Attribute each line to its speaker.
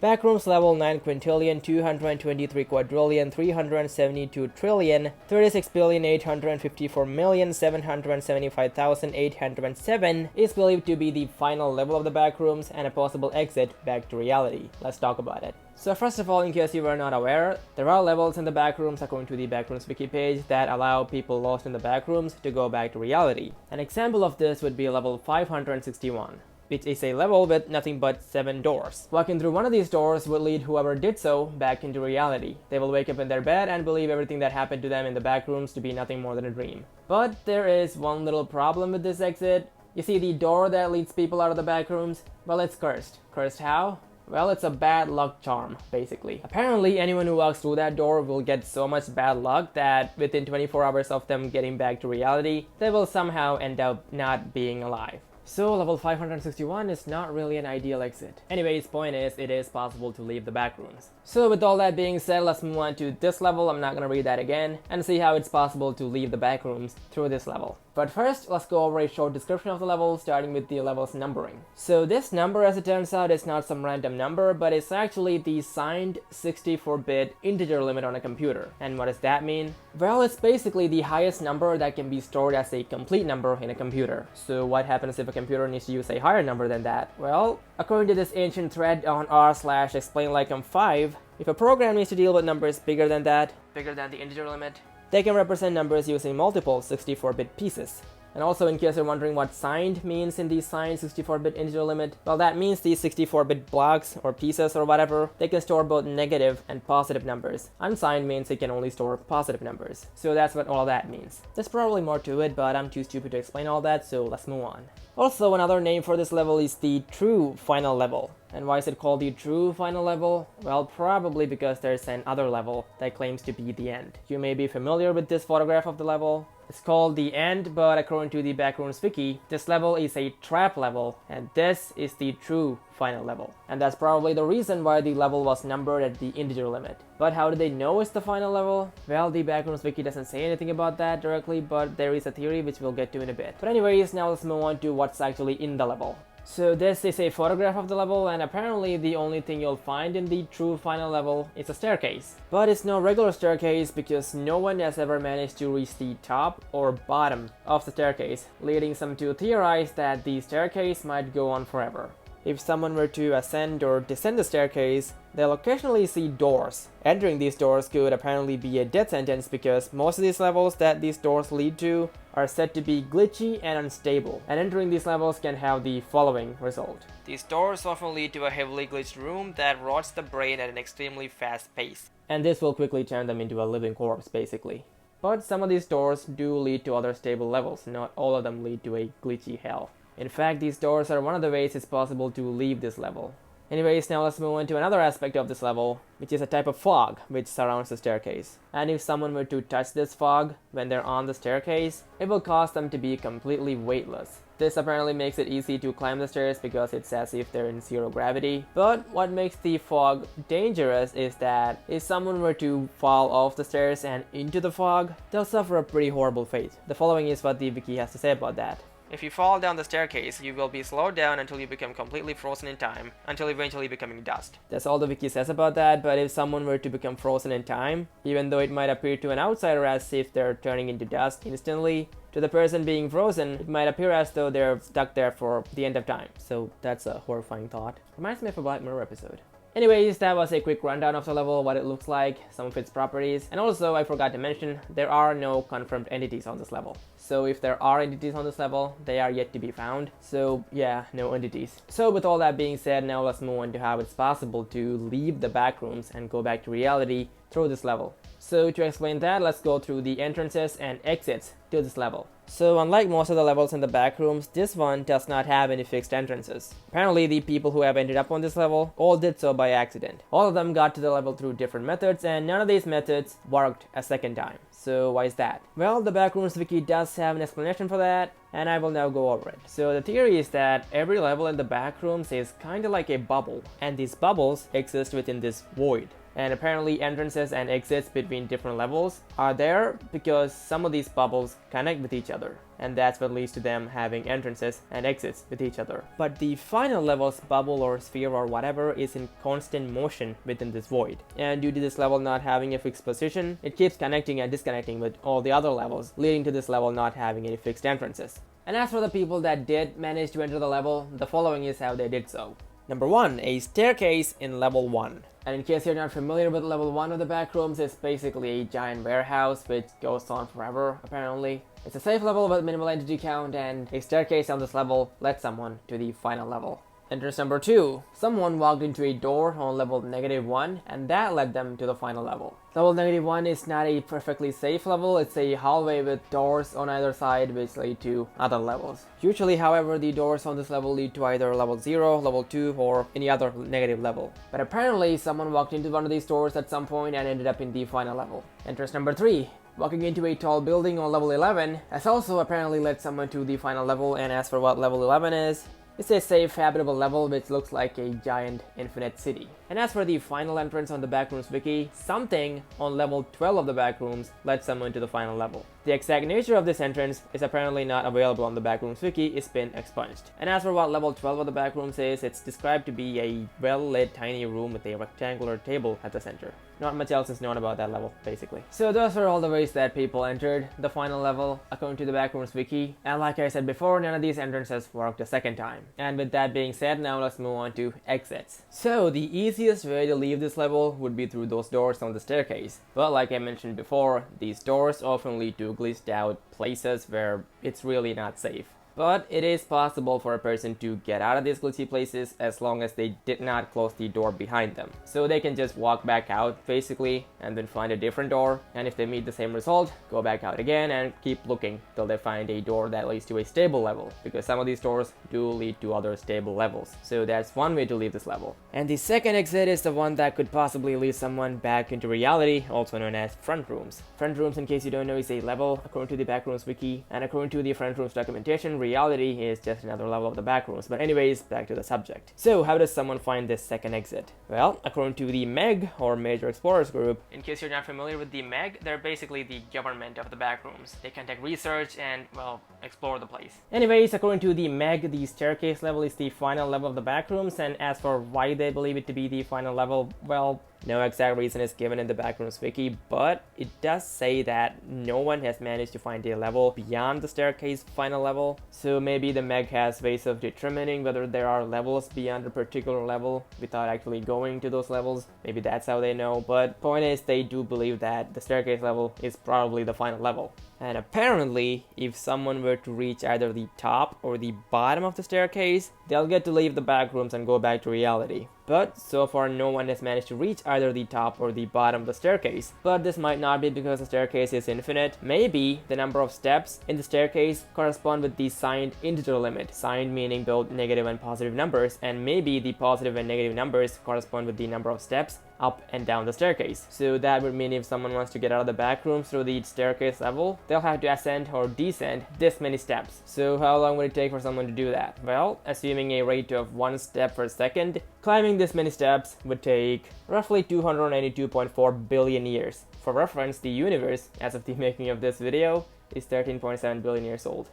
Speaker 1: Backrooms level 9 quintillion 223 quadrillion 372 trillion 36 billion 854 million 775,807 is believed to be the final level of the backrooms and a possible exit back to reality. Let's talk about it. So first of all, in case you were not aware, there are levels in the backrooms according to the Backrooms wiki page that allow people lost in the backrooms to go back to reality. An example of this would be level 561. Which is a level with nothing but 7 doors. Walking through one of these doors would lead whoever did so back into reality. They will wake up in their bed and believe everything that happened to them in the backrooms to be nothing more than a dream. But there is one little problem with this exit. You see the door that leads people out of the backrooms? Well, it's cursed. Cursed how? Well, it's a bad luck charm, basically. Apparently, anyone who walks through that door will get so much bad luck that within 24 hours of them getting back to reality, they will somehow end up not being alive. So level 561 is not really an ideal exit. Anyways, point is, it is possible to leave the backrooms. So with all that being said, let's move on to this level. I'm not gonna read that again, and see how it's possible to leave the backrooms through this level. But first, let's go over a short description of the level, starting with the level's numbering. So this number, as it turns out, is not some random number, but it's actually the signed 64-bit integer limit on a computer. And what does that mean? Well, it's basically the highest number that can be stored as a complete number in a computer. So what happens if a computer needs to use a higher number than that? Well, according to this ancient thread on r/explainlikeim5, if a program needs to deal with numbers bigger than that, bigger than the integer limit, they can represent numbers using multiple 64-bit pieces. And also, in case you're wondering what signed means in the signed 64-bit integer limit, well, that means these 64-bit blocks or pieces or whatever, they can store both negative and positive numbers. Unsigned means it can only store positive numbers. So that's what all that means. There's probably more to it, but I'm too stupid to explain all that, so let's move on. Also, another name for this level is the true final level. And why is it called the true final level? Well, probably because there's an other level that claims to be the end. You may be familiar with this photograph of the level. It's called the end, but according to the Backrooms wiki, this level is a trap level, and this is the true final level. And that's probably the reason why the level was numbered at the integer limit. But how do they know it's the final level? Well, the Backrooms wiki doesn't say anything about that directly, but there is a theory which we'll get to in a bit. But anyways, now let's move on to what's actually in the level. So this is a photograph of the level, and apparently the only thing you'll find in the true final level is a staircase. But it's no regular staircase because no one has ever managed to reach the top or bottom of the staircase, leading some to theorize that the staircase might go on forever. If someone were to ascend or descend the staircase, they'll occasionally see doors. Entering these doors could apparently be a death sentence because most of these levels that these doors lead to are said to be glitchy and unstable, and entering these levels can have the following result. These doors often lead to a heavily glitched room that rots the brain at an extremely fast pace, and this will quickly turn them into a living corpse, basically. But some of these doors do lead to other stable levels, not all of them lead to a glitchy hell. In fact, these doors are one of the ways it's possible to leave this level. Anyways, now let's move on to another aspect of this level, which is a type of fog which surrounds the staircase. And if someone were to touch this fog when they're on the staircase, it will cause them to be completely weightless. This apparently makes it easy to climb the stairs because it's as if they're in zero gravity. But what makes the fog dangerous is that if someone were to fall off the stairs and into the fog, they'll suffer a pretty horrible fate. The following is what the wiki has to say about that. If you fall down the staircase, you will be slowed down until you become completely frozen in time, until eventually becoming dust. That's all the wiki says about that, but if someone were to become frozen in time, even though it might appear to an outsider as if they're turning into dust instantly, to the person being frozen, it might appear as though they're stuck there for the end of time. So that's a horrifying thought. Reminds me of a Black Mirror episode. Anyways, that was a quick rundown of the level, what it looks like, some of its properties, and also I forgot to mention, there are no confirmed entities on this level. So if there are entities on this level, they are yet to be found. So yeah, no entities. So with all that being said, now let's move on to how it's possible to leave the backrooms and go back to reality through this level. So to explain that, let's go through the entrances and exits to this level. So unlike most of the levels in the backrooms, this one does not have any fixed entrances. Apparently the people who have ended up on this level all did so by accident. All of them got to the level through different methods, and none of these methods worked a second time. So why is that? Well, the Backrooms wiki does have an explanation for that, and I will now go over it. So the theory is that every level in the Backrooms is kinda like a bubble, and these bubbles exist within this void. And apparently entrances and exits between different levels are there because some of these bubbles connect with each other, and that's what leads to them having entrances and exits with each other. But the final level's bubble or sphere or whatever is in constant motion within this void, and due to this level not having a fixed position, it keeps connecting and disconnecting with all the other levels, leading to this level not having any fixed entrances. And as for the people that did manage to enter the level, the following is how they did so. Number 1, a staircase in level 1. And in case you're not familiar with level 1 of the Backrooms, it's basically a giant warehouse which goes on forever, apparently. It's a safe level with minimal entity count, and a staircase on this level led someone to the final level. Entrance number 2. Someone walked into a door on level -1, and that led them to the final level. Level -1 is not a perfectly safe level, it's a hallway with doors on either side which lead to other levels. Usually, however, the doors on this level lead to either level 0, level 2, or any other negative level. But apparently, someone walked into one of these doors at some point and ended up in the final level. Entrance number 3. Walking into a tall building on level 11 has also apparently led someone to the final level, and as for what level 11 is, it's a safe, habitable level which looks like a giant infinite city. And as for the final entrance on the Backrooms wiki, something on level 12 of the Backrooms led someone to the final level. The exact nature of this entrance is apparently not available on the Backrooms wiki, it's been expunged. And as for what level 12 of the Backrooms is, it's described to be a well-lit tiny room with a rectangular table at the center. Not much else is known about that level, basically. So those are all the ways that people entered the final level according to the Backrooms wiki. And like I said before, none of these entrances worked a second time. And with that being said, now let's move on to exits. So the easiest way to leave this level would be through those doors on the staircase. But like I mentioned before, these doors often lead to glitched out places where it's really not safe. But it is possible for a person to get out of these glitchy places as long as they did not close the door behind them. So they can just walk back out basically and then find a different door, and if they meet the same result, go back out again and keep looking till they find a door that leads to a stable level, because some of these doors do lead to other stable levels. So that's one way to leave this level. And the second exit is the one that could possibly lead someone back into reality, also known as front rooms. Front rooms, in case you don't know, is a level according to the Backrooms wiki, and according to the front rooms documentation, reality is just another level of the Backrooms. But anyways, back to the subject. So how does someone find this second exit? Well, according to the MEG, or Major Explorers Group, in case you're not familiar with the MEG, they're basically the government of the Backrooms. They conduct research and, well, explore the place. Anyways, according to the MEG, the staircase level is the final level of the Backrooms, and as for why they believe it to be the final level, well, no exact reason is given in the Backrooms wiki, but it does say that no one has managed to find a level beyond the staircase final level. So maybe the MEG has ways of determining whether there are levels beyond a particular level without actually going to those levels. Maybe that's how they know, but point is they do believe that the staircase level is probably the final level. And apparently, if someone were to reach either the top or the bottom of the staircase, they'll get to leave the Backrooms and go back to reality. But so far no one has managed to reach either the top or the bottom of the staircase. But this might not be because the staircase is infinite. Maybe the number of steps in the staircase correspond with the signed integer limit. Signed meaning both negative and positive numbers, and maybe the positive and negative numbers correspond with the number of steps up and down the staircase. So that would mean if someone wants to get out of the Backrooms through the staircase level, they'll have to ascend or descend this many steps. So how long would it take for someone to do that? Well, assuming a rate of 1 step per second, climbing this many steps would take roughly 292.4 billion years. For reference, the universe, as of the making of this video, is 13.7 billion years old.